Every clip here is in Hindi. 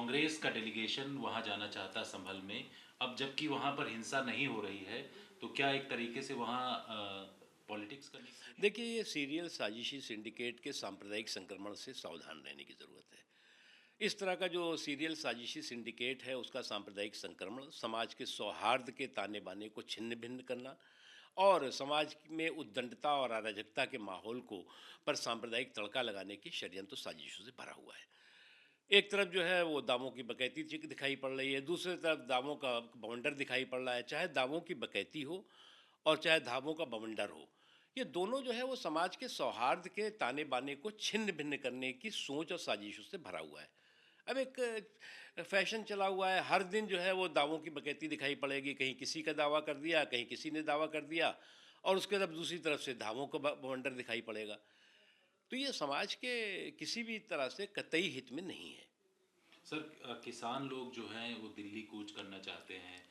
कांग्रेस का डेलीगेशन वहां जाना चाहता संभल में, अब जबकि वहां पर हिंसा नहीं हो रही है, तो क्या एक तरीके से वहां पॉलिटिक्स करने की कोशिश? देखिए, ये सीरियल साजिशी सिंडिकेट के सांप्रदायिक संक्रमण से सावधान रहने की ज़रूरत है। इस तरह का जो सीरियल साजिशी सिंडिकेट है, उसका सांप्रदायिक संक्रमण समाज के सौहार्द के ताने बाने को छिन्न भिन्न करना और समाज में उद्दंडता और अराजकता के माहौल को पर सांप्रदायिक तड़का लगाने की षड्यंत्र साजिशों से भरा हुआ है। एक तरफ जो है वो दावों की बकैती दिखाई पड़ रही है, दूसरी तरफ दावों का बवंडर दिखाई पड़ रहा है। चाहे दावों की बकैती हो और चाहे दावों का बवंडर हो, ये दोनों जो है वो समाज के सौहार्द के ताने बाने को छिन्न भिन्न करने की सोच और साजिशों से भरा हुआ है। अब एक फैशन चला हुआ है, हर दिन जो है वो दावों की बकैती दिखाई पड़ेगी। कहीं किसी का दावा कर दिया, कहीं किसी ने दावा कर दिया और उसके बाद दूसरी तरफ से दावों का बवंडर दिखाई पड़ेगा। तो ये समाज के किसी भी तरह से कतई हित में नहीं है। सर, किसान लोग जो हैं वो दिल्ली कूच करना चाहते हैं,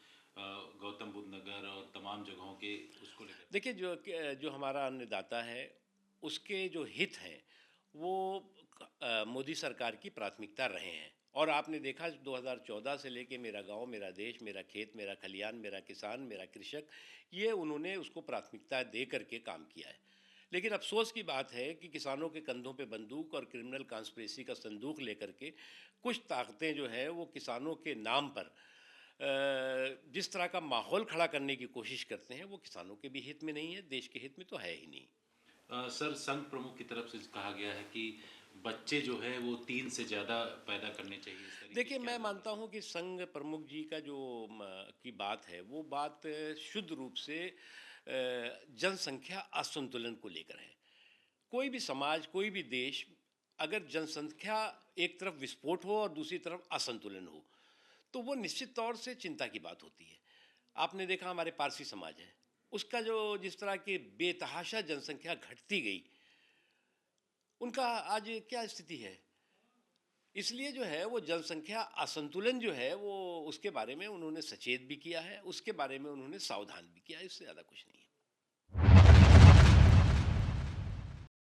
गौतम बुद्ध नगर और तमाम जगहों के उसको लेकर। देखिए, जो हमारा अन्नदाता है, उसके जो हित हैं, वो मोदी सरकार की प्राथमिकता रहे हैं। और आपने देखा 2014 से लेके मेरा गांव, मेरा देश, मेरा खेत, मेरा खलियान, मेरा किसान, मेरा कृषक, ये उन्होंने उसको प्राथमिकता दे करके काम किया है। लेकिन अफ़सोस की बात है कि किसानों के कंधों पे बंदूक और क्रिमिनल कॉन्स्पिरेसी का संदूक लेकर के कुछ ताकतें जो है वो किसानों के नाम पर जिस तरह का माहौल खड़ा करने की कोशिश करते हैं, वो किसानों के भी हित में नहीं है, देश के हित में तो है ही नहीं। सर, संघ प्रमुख की तरफ से कहा गया है कि बच्चे जो है वो 3 से ज़्यादा पैदा करने चाहिए, इस तरीके देखिए, क्या मैं ज़रूरत मानता हूँ कि संघ प्रमुख जी का जो की बात है, वो बात शुद्ध रूप से जनसंख्या असंतुलन को लेकर है। कोई भी समाज, कोई भी देश, अगर जनसंख्या एक तरफ विस्फोट हो और दूसरी तरफ असंतुलन हो, तो वो निश्चित तौर से चिंता की बात होती है। आपने देखा हमारे पारसी समाज है, उसका जो जिस तरह की बेतहाशा जनसंख्या घटती गई, उनका आज क्या स्थिति है? इसलिए जो है वो जनसंख्या असंतुलन जो है वो उसके बारे में उन्होंने सचेत भी किया है, उसके बारे में उन्होंने सावधान भी किया है, इससे ज़्यादा कुछ नहीं है।